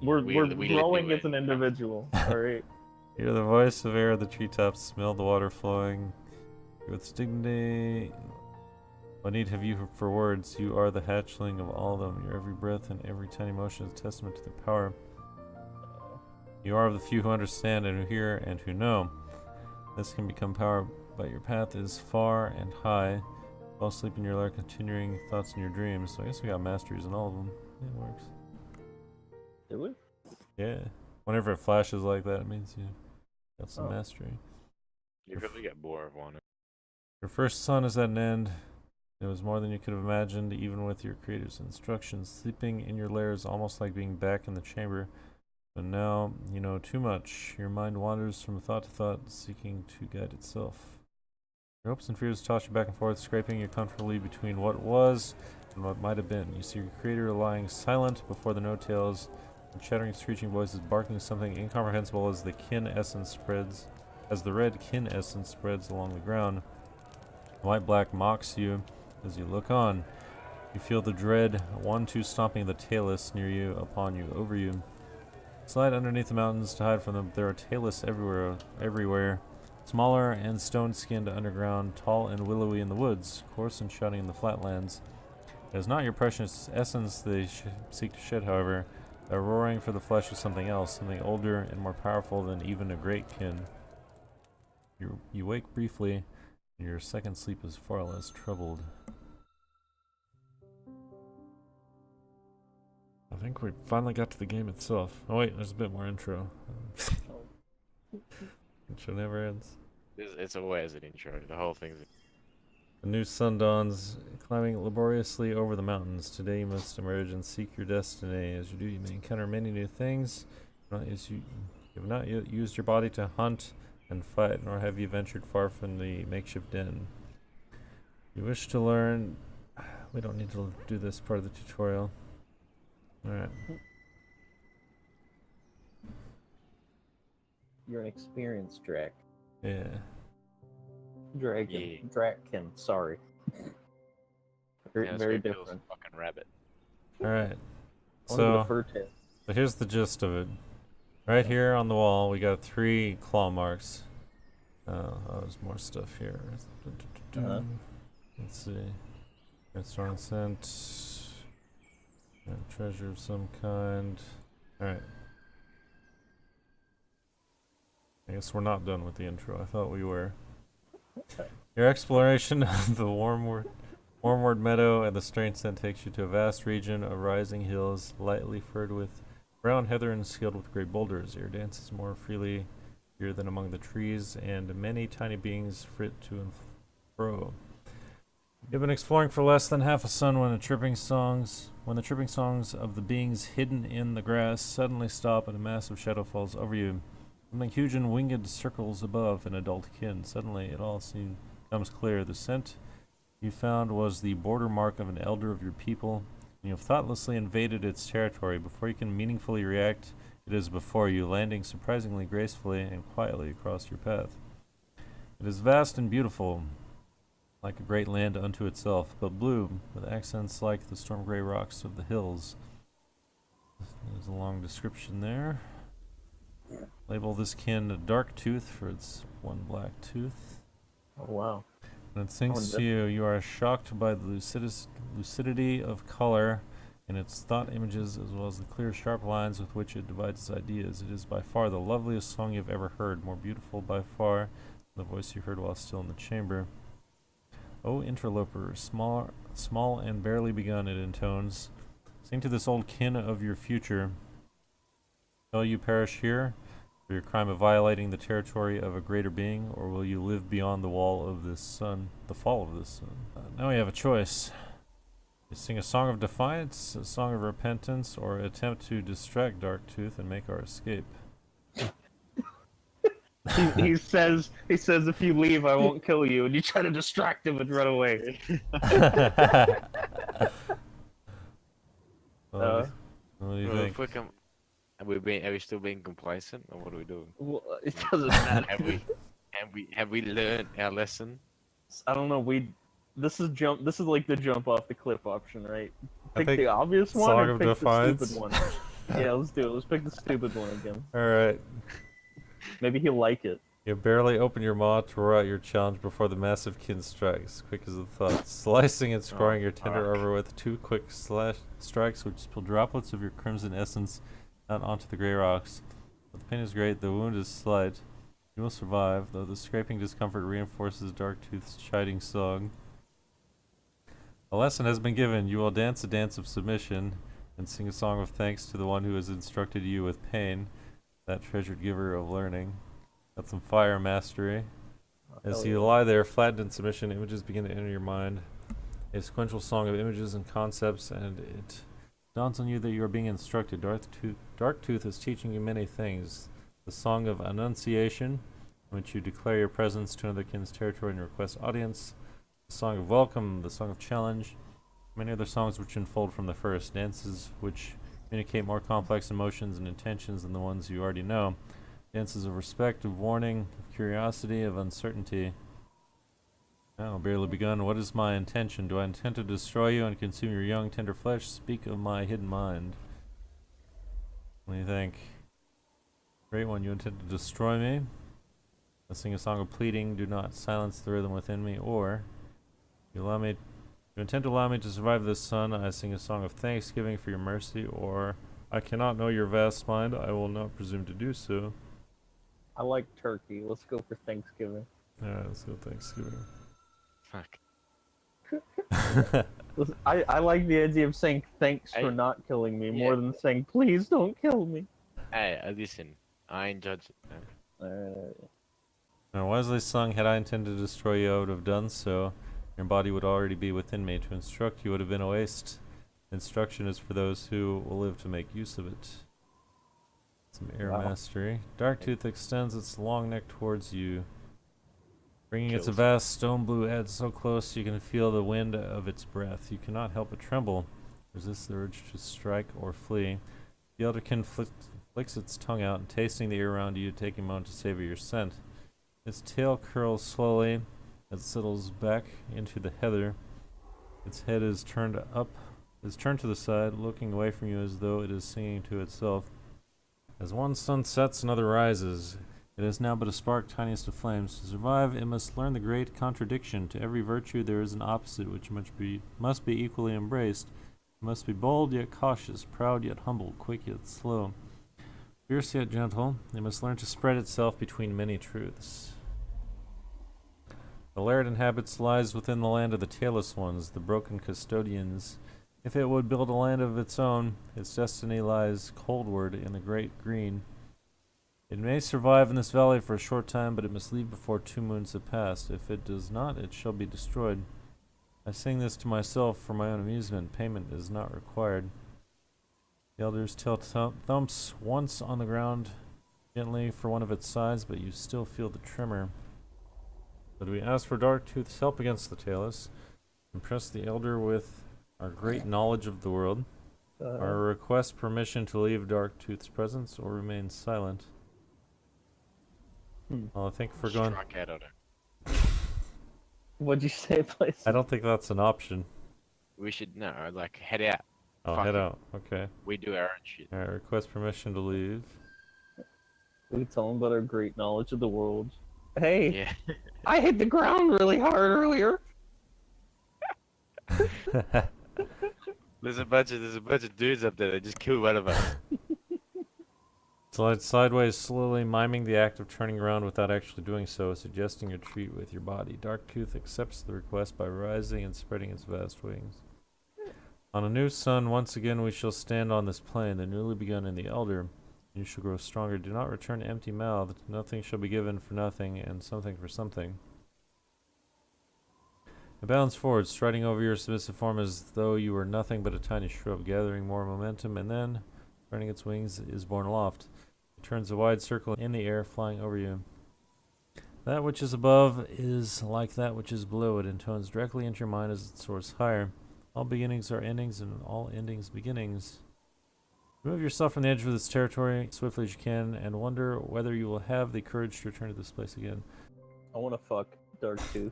We're we growing do as an individual. All right. Hear the voice of air of the treetops, smell the water flowing with dignity. What need have you for words? You are the hatchling of all of them. Your every breath and every tiny motion is a testament to their power. You are of the few who understand and who hear and who know. This can become power, but your path is far and high. Fall asleep in your lair, continuing thoughts in your dreams. So I guess we got masteries in all of them. Yeah, it works. Did we? Yeah. Whenever it flashes like that, it means you got some Oh. mastery. You really get bored of one. Your first sun is at an end. It was more than you could have imagined, even with your creator's instructions. Sleeping in your lair is almost like being back in the chamber. But now you know too much. Your mind wanders from thought to thought, seeking to guide itself. Your hopes and fears toss you back and forth, scraping you comfortably between what was and what might have been. You see your creator lying silent before the no-tails, and chattering, screeching voices barking something incomprehensible as the red kin essence spreads along the ground. White-black mocks you as you look on. You feel the dread 1-2 stomping the tailless near you, upon you, over you. Slide underneath the mountains to hide from them. There are tailless everywhere. Smaller and stone-skinned underground, tall and willowy in the woods, coarse and shouting in the flatlands. It is not your precious essence they seek to shed, however. Their roaring for the flesh is something else, something older and more powerful than even a great kin. You wake briefly, and your second sleep is far less troubled. I think we finally got to the game itself. Oh wait, there's a bit more intro. Intro never ends. It's always an intro. The whole thing's. The new sun dawns, climbing laboriously over the mountains. Today you must emerge and seek your destiny. As you do, you may encounter many new things. You have not yet used your body to hunt and fight, nor have you ventured far from the makeshift den. You wish to learn. We don't need to do this part of the tutorial. Alright. You're an experienced Drac. Yeah. Dragon. Yeah. Drakkin, sorry. Very, Yeah, very let's go kill some different. fucking rabbit. Alright. Only the So, fur tip. here's the gist of it. Right here on the wall, we got 3 claw marks. Oh, there's more stuff here. Uh-huh. Let's see. Restoring scent. Treasure of some kind. Alright. I guess we're not done with the intro. I thought we were. Your exploration of the Wormwood Meadow and the strange scent takes you to a vast region of rising hills, lightly furred with brown heather and sealed with great boulders. Air dances more freely here than among the trees, and many tiny beings flit to and fro. You've been exploring for less than half a sun when the chirping songs of the beings hidden in the grass suddenly stop and a massive shadow falls over you. Something huge and winged circles above an adult kin. Suddenly it all becomes clear. The scent you found was the border mark of an elder of your people, and you have thoughtlessly invaded its territory. Before you can meaningfully react, it is before you, landing surprisingly gracefully and quietly across your path. It is vast and beautiful, like a great land unto itself, but blue, with accents like the storm gray rocks of the hills. There's a long description there. Label this kin a dark tooth for its one black tooth. Oh, wow. When it sings to you, you are shocked by the lucidity of color in its thought images as well as the clear, sharp lines with which it divides its ideas. It is by far the loveliest song you've ever heard, more beautiful by far than the voice you heard while still in the chamber. O interloper, small and barely begun, it intones. Sing to this old kin of your future. Shall you perish here for your crime of violating the territory of a greater being, or will you live beyond the wall of this sun, the fall of this sun? Now we have a choice. You sing a song of defiance, a song of repentance, or attempt to distract Darktooth and make our escape. He says if you leave, I won't kill you, and you try to distract him and run away. What do you Well, think? if we can, are we still being complacent, or what are we doing? Well, it doesn't matter. Have we learned our lesson? I don't know. This is like the jump off the cliff option, right? I Pick think the obvious one Song or of pick Defiance. the stupid one. Yeah, let's do it. Let's pick the stupid one again. Alright. Maybe he'll like it. You barely open your maw to roar out your challenge before the massive kin strikes, quick as a thought, slicing and scoring your tender armor with 2 quick strikes which spill droplets of your crimson essence out onto the grey rocks. But the pain is great, the wound is slight. You will survive, though the scraping discomfort reinforces Darktooth's chiding song. A lesson has been given. You will dance a dance of submission and sing a song of thanks to the one who has instructed you with pain, that treasured giver of learning. Got some fire mastery. As you lie there, flattened in submission, images begin to enter your mind. A sequential song of images and concepts, and it dawns on you that you are being instructed. Darktooth is teaching you many things. The song of Annunciation, in which you declare your presence to another kin's territory and request audience. The song of Welcome, the song of Challenge. Many other songs which unfold from the first. Dances which communicate more complex emotions and intentions than the ones you already know. Dances of respect, of warning, of curiosity, of uncertainty. Now, barely begun. What is my intention? Do I intend to destroy you and consume your young, tender flesh? Speak of my hidden mind. What do you think? Great one. You intend to destroy me? I sing a song of pleading. Do not silence the rhythm within me. Or, you intend to allow me to survive this sun? I sing a song of thanksgiving for your mercy. Or, I cannot know your vast mind. I will not presume to do so. I like turkey. Let's go for Thanksgiving. Alright, let's go Thanksgiving. Fuck. Listen, I like the idea of saying thanks for I- not killing me yeah. more than saying please don't kill me. Hey, listen. I ain't judging. Now, wisely sung, had I intended to destroy you, I would have done so. Your body would already be within me. To instruct you would have been a waste. Instruction is for those who will live to make use of it. Some air mastery. Darktooth extends its long neck towards you, bringing its Kills. vast stone blue head so close you can feel the wind of its breath. You cannot help but tremble. Resist the urge to strike or flee. The elderkin flicks its tongue out, and tasting the air around you, taking a moment to savor your scent. Its tail curls slowly as it settles back into the heather. Its head is turned to the side, looking away from you as though it is singing to itself. As one sun sets, another rises. It is now but a spark, tiniest of flames. To survive, it must learn the great contradiction. To every virtue there is an opposite which must be equally embraced. It must be bold yet cautious, proud yet humble, quick yet slow, fierce yet gentle. It must learn to spread itself between many truths. The laird inhabits lies within the land of the tailless ones, the broken custodians. If it would build a land of its own, its destiny lies coldward in the great green. It may survive in this valley for a short time, but it must leave before 2 moons have passed. If it does not, it shall be destroyed. I sing this to myself for my own amusement. Payment is not required. The elder's tail thumps once on the ground gently for one of its sides, but you still feel the tremor. But we ask for Darktooth's help against the tailless. Impress the elder with our great knowledge of the world. Our request permission to leave Darktooth's presence or remain silent. Well, I think if we're going... Strike out on it. What'd you say, please? I don't think that's an option. We should like head out. Oh, Fuck head it. out. Okay. We do our own shit. Alright, request permission to leave. We can tell him about our great knowledge of the world. Hey, Yeah. I hit the ground really hard earlier. There's a bunch of dudes up there that just killed one of us. Slide sideways slowly, miming the act of turning around without actually doing so, suggesting a treat with your body. Darktooth accepts the request by rising and spreading its vast wings. On a new sun, once again we shall stand on this plain, the newly begun in the elder. You shall grow stronger. Do not return empty-mouthed. Nothing shall be given for nothing, and something for something. It bounds forward, striding over your submissive form as though you were nothing but a tiny shrub, gathering more momentum, and then, spreading its wings, is borne aloft. Turns a wide circle in the air, flying over you. That which is above is like that which is below. It intones directly into your mind as it soars higher. All beginnings are endings, and all endings beginnings. Remove yourself from the edge of this territory as swiftly as you can, and wonder whether you will have the courage to return to this place again. I want to fuck Darktooth.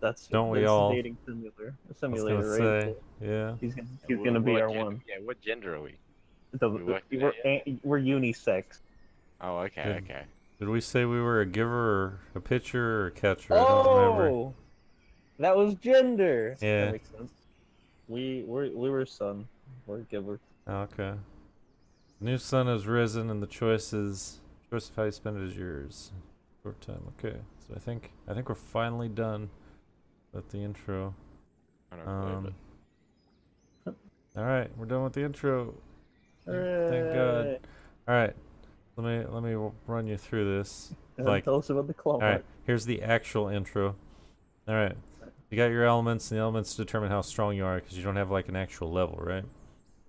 That's we that's all? a dating simulator. A I was simulator, gonna right? say, yeah. He's gonna be our one. Yeah, what gender are we? It doesn't. We working We're unisex. Oh, okay, Yeah. okay. Did we say we were a giver or a pitcher or a catcher? I don't remember. Oh, that was gender. Yeah. That makes sense. We were son. We're giver. Okay. New sun has risen, and the choice of how you spend it is yours. Short time. Okay. So I think we're finally done with the intro. I don't believe it. All right, we're done with the intro. Thank God. Hooray. All right. Let me run you through this. And Like, tell us about the claw all right, mark. here's the actual intro. All right. You got your elements, and the elements determine how strong you are because you don't have like an actual level, right?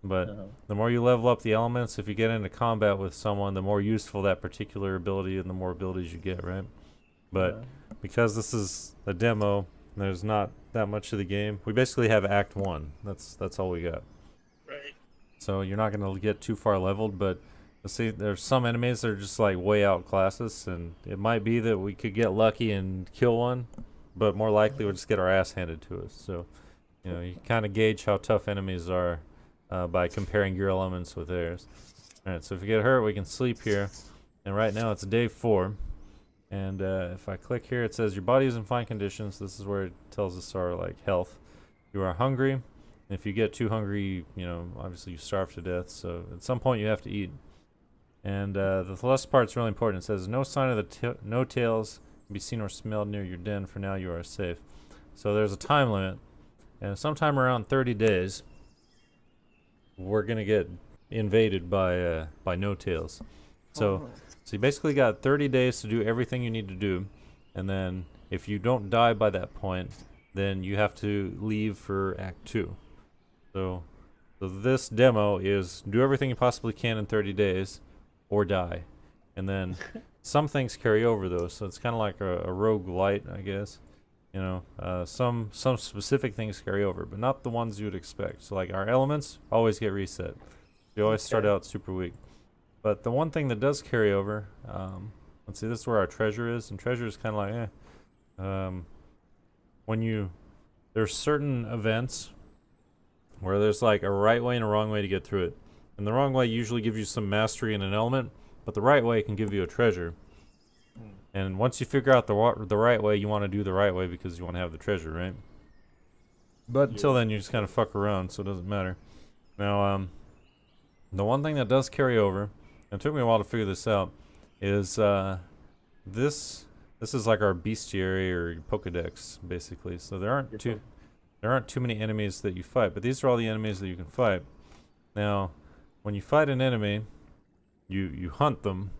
But the more you level up the elements, if you get into combat with someone, the more useful that particular ability and the more abilities you get, right? But because this is a demo, and there's not that much of the game, we basically have Act 1. That's all we got. Right. So you're not going to get too far leveled, but let's see, there's some enemies that are just like way outclass us, and it might be that we could get lucky and kill one, but more likely we'll just get our ass handed to us. So, you know, you kind of gauge how tough enemies are by comparing your elements with theirs. Alright, so if you get hurt, we can sleep here. And right now it's day 4. And if I click here, it says your body is in fine conditions. This is where it tells us our like health. You are hungry. And if you get too hungry, you know, obviously you starve to death. So at some point you have to eat. And the last part's really important. It says no sign of the no tails can be seen or smelled near your den. For now, you are safe. So there's a time limit, and sometime around 30 days, we're gonna get invaded by no tails. So you basically got 30 days to do everything you need to do, and then if you don't die by that point, then you have to leave for Act 2. So this demo is do everything you possibly can in 30 days, or die. And then some things carry over though, so it's kind of like a roguelite, I guess. You know, some specific things carry over, but not the ones you would expect. So like our elements always get reset. You always start out super weak. But the one thing that does carry over, let's see, this is where our treasure is, and treasure is kind of like, there's certain events where there's like a right way and a wrong way to get through it. And the wrong way usually gives you some mastery in an element, but the right way can give you a treasure. And once you figure out the right way, you want to do the right way because you want to have the treasure, right? But until then, you just kind of fuck around, so it doesn't matter. Now, the one thing that does carry over, and it took me a while to figure this out, is this is like our bestiary or Pokedex, basically. So there aren't too many enemies that you fight, but these are all the enemies that you can fight. Now, when you fight an enemy, you hunt them,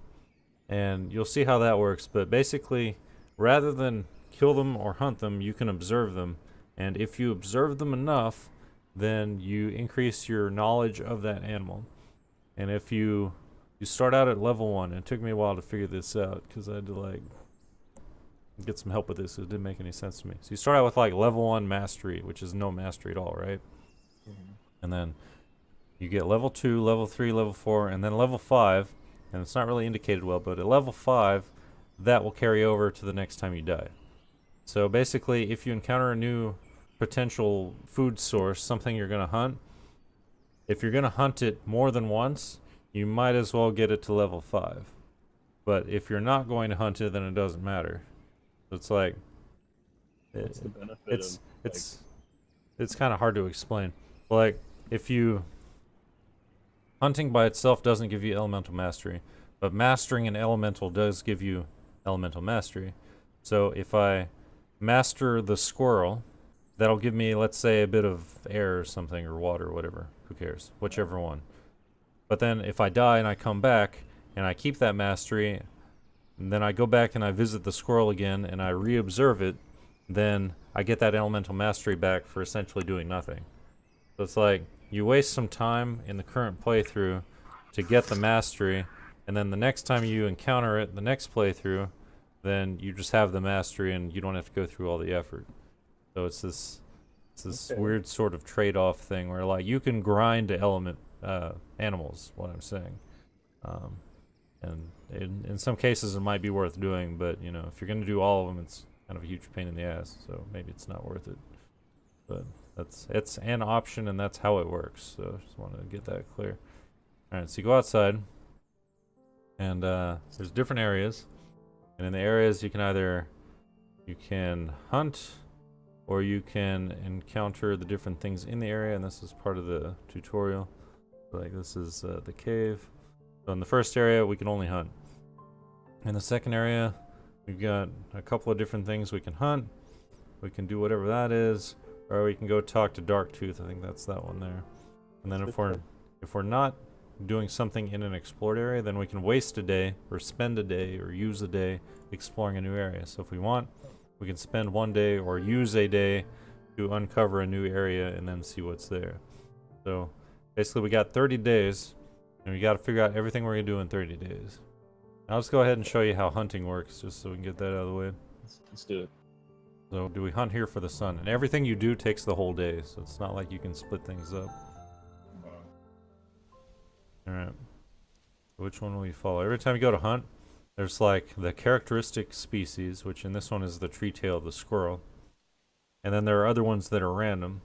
and you'll see how that works. But basically, rather than kill them or hunt them, you can observe them. And if you observe them enough, then you increase your knowledge of that animal. And if you start out at level 1, it took me a while to figure this out because I had to like get some help with this. It didn't make any sense to me. So you start out with like level 1 mastery, which is no mastery at all, right? And then you get level 2, level 3, level 4, and then level 5. And it's not really indicated well, but at level 5, that will carry over to the next time you die. So basically, if you encounter a new potential food source, something you're going to hunt, if you're going to hunt it more than once, you might as well get it to level 5. But if you're not going to hunt it, then it doesn't matter. So it's like, What's the benefit it's kind of hard to explain. Like, if you hunting by itself doesn't give you elemental mastery, but mastering an elemental does give you elemental mastery. So if I master the squirrel, that'll give me, let's say, a bit of air or something, or water, or whatever. Who cares? Whichever one. But then if I die and I come back and I keep that mastery, and then I go back and I visit the squirrel again and I re-observe it, then I get that elemental mastery back for essentially doing nothing. So it's like you waste some time in the current playthrough to get the mastery, and then the next time you encounter it, the next playthrough, then you just have the mastery and you don't have to go through all the effort. So it's this weird sort of trade-off thing where like you can grind animals, what I'm saying. And in some cases it might be worth doing, but you know, if you're gonna do all of them, it's kind of a huge pain in the ass, so maybe it's not worth it. But it's an option, and that's how it works. So just wanted to get that clear. Alright, so you go outside, and there's different areas, and in the areas you can hunt, or you can encounter the different things in the area, and this is part of the tutorial. Like this is the cave. So in the first area we can only hunt. In the second area we've got a couple of different things we can hunt. We can do whatever that is, or we can go talk to Darktooth. I think that's that one there. And then if we're not doing something in an explored area, then we can waste a day, or spend a day, or use a day exploring a new area. So if we want, we can spend one day or use a day to uncover a new area and then see what's there. So basically we got 30 days, and we got to figure out everything we're going to do in 30 days. I'll just go ahead and show you how hunting works, just so we can get that out of the way. Let's do it. So do we hunt here for the sun? And everything you do takes the whole day, so it's not like you can split things up. Alright. Which one will you follow? Every time you go to hunt, there's like the characteristic species, which in this one is the tree tail of the squirrel. And then there are other ones that are random.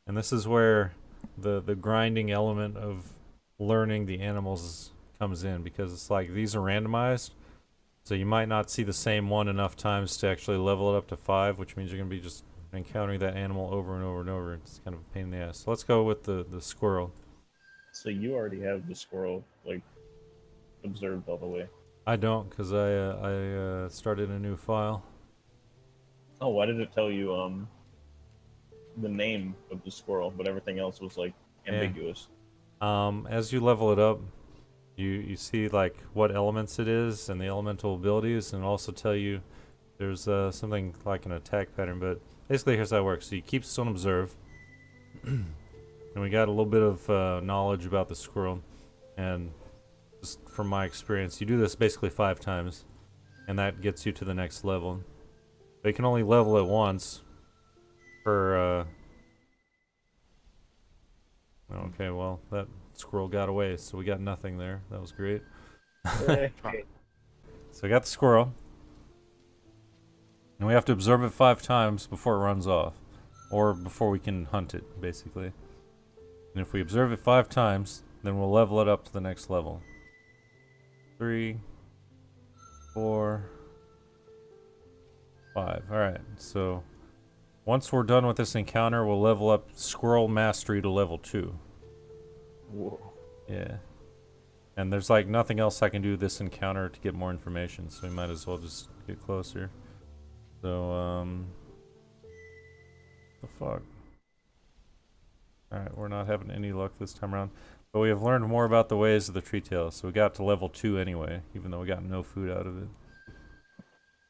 And this is where the grinding element of learning the animals comes in, because it's like these are randomized. So you might not see the same one enough times to actually level it up to 5, which means you're going to be just encountering that animal over and over and over. It's kind of a pain in the ass. So let's go with the squirrel. So you already have the squirrel, like, observed all the way. I don't, because I started a new file. Oh, why did it tell you, the name of the squirrel, but everything else was, like, ambiguous? As you level it up, you see, like, what elements it is and the elemental abilities, and also tell you there's something like an attack pattern, but basically here's how it works. So you keep still and observe, and we got a little bit of knowledge about the squirrel, and just from my experience, you do this basically 5 times, and that gets you to the next level. But you can only level it once per okay, well, that squirrel got away, so we got nothing there. That was great. So I got the squirrel, and we have to observe it 5 times before it runs off, or before we can hunt it, basically. And if we observe it 5 times, then we'll level it up to the next level. 3, 4, 5. Alright, so once we're done with this encounter, we'll level up Squirrel Mastery to level 2. Whoa. Yeah. And there's like nothing else I can do this encounter to get more information, so we might as well just get closer. So, the fuck? Alright, we're not having any luck this time around. But we have learned more about the ways of the tree tail, so we got to level 2 anyway, even though we got no food out of it.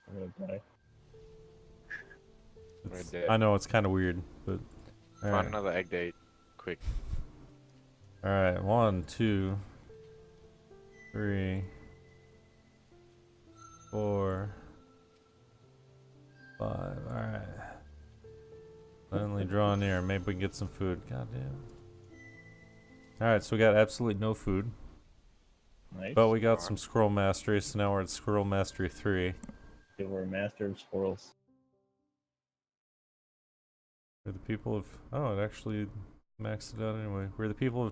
I'm gonna die. I know, it's kind of weird, but... Find another egg date, quick. Alright, 1, 2, 3, 4, 5. Alright. Finally draw near. Maybe we can get some food. Goddamn. Alright, so we got absolutely no food. Nice. But we got some Squirrel Mastery, so now we're at Squirrel Mastery 3. Okay, we're a master of squirrels. We're the people of... Oh, it actually maxed it out anyway. We're the people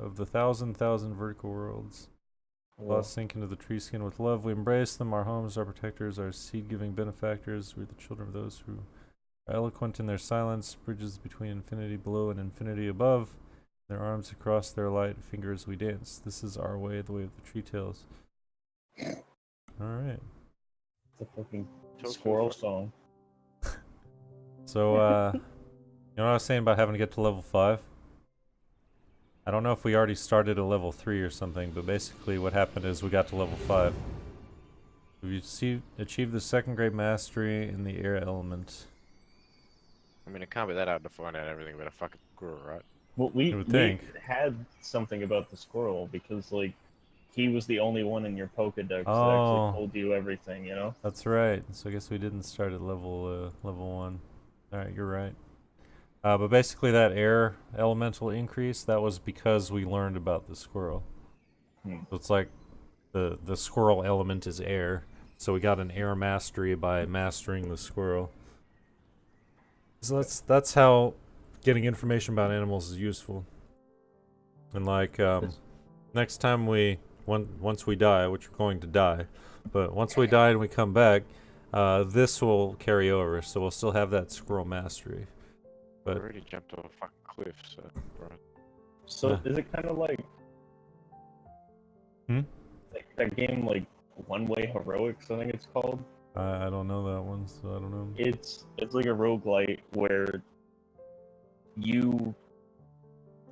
of the thousand vertical worlds. Lost sink into the tree skin with love. We embrace them, our homes, our protectors, our seed-giving benefactors. We're the children of those who are eloquent in their silence, bridges between infinity below and infinity above. Their arms across their light fingers we dance. This is our way, the way of the tree tails. Alright. It's a fucking squirrel song. So, you know what I was saying about having to get to level 5? I don't know if we already started at level 3 or something, but basically what happened is we got to level 5. We achieved the 2nd grade mastery in the air element. I mean, it can't be that hard to find out everything about a fucking squirrel, right? Well, You would think. had something about the squirrel because, like, he was the only one in your Pokedex that Oh. actually told you everything, you know? That's right. So I guess we didn't start at level 1. Alright, you're right. But basically that air elemental increase, that was because we learned about the squirrel. So it's like the squirrel element is air. So we got an air mastery by mastering the squirrel. So that's how getting information about animals is useful. And like next time once we die, which we're going to die, but once we die and we come back, this will carry over, so we'll still have that squirrel mastery. I But already jumped off a fucking cliff, so. Right. So is it kind of like that game, like One Way Heroics, I think it's called? I don't know that one, so I don't know. It's like a roguelike where you're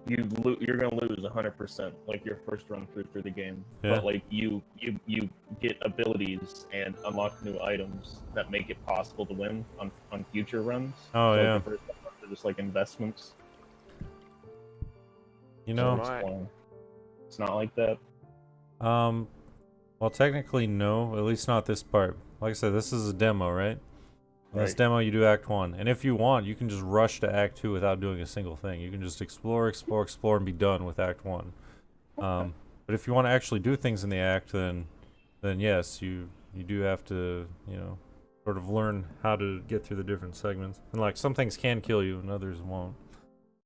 gonna lose 100% like your first run through the game. Yeah. But like you get abilities and unlock new items that make it possible to win on future runs. Oh, so, yeah. Like, the first runs are just like investments. You know, It's not like that. well, technically no, at least not this part. Like I said, this is a demo, right? In this Right. demo, you do Act 1. And if you want, you can just rush to Act 2 without doing a single thing. You can just explore, and be done with Act 1. But if you want to actually do things in the act, then yes, you do have to, you know, sort of learn how to get through the different segments. And like, some things can kill you and others won't.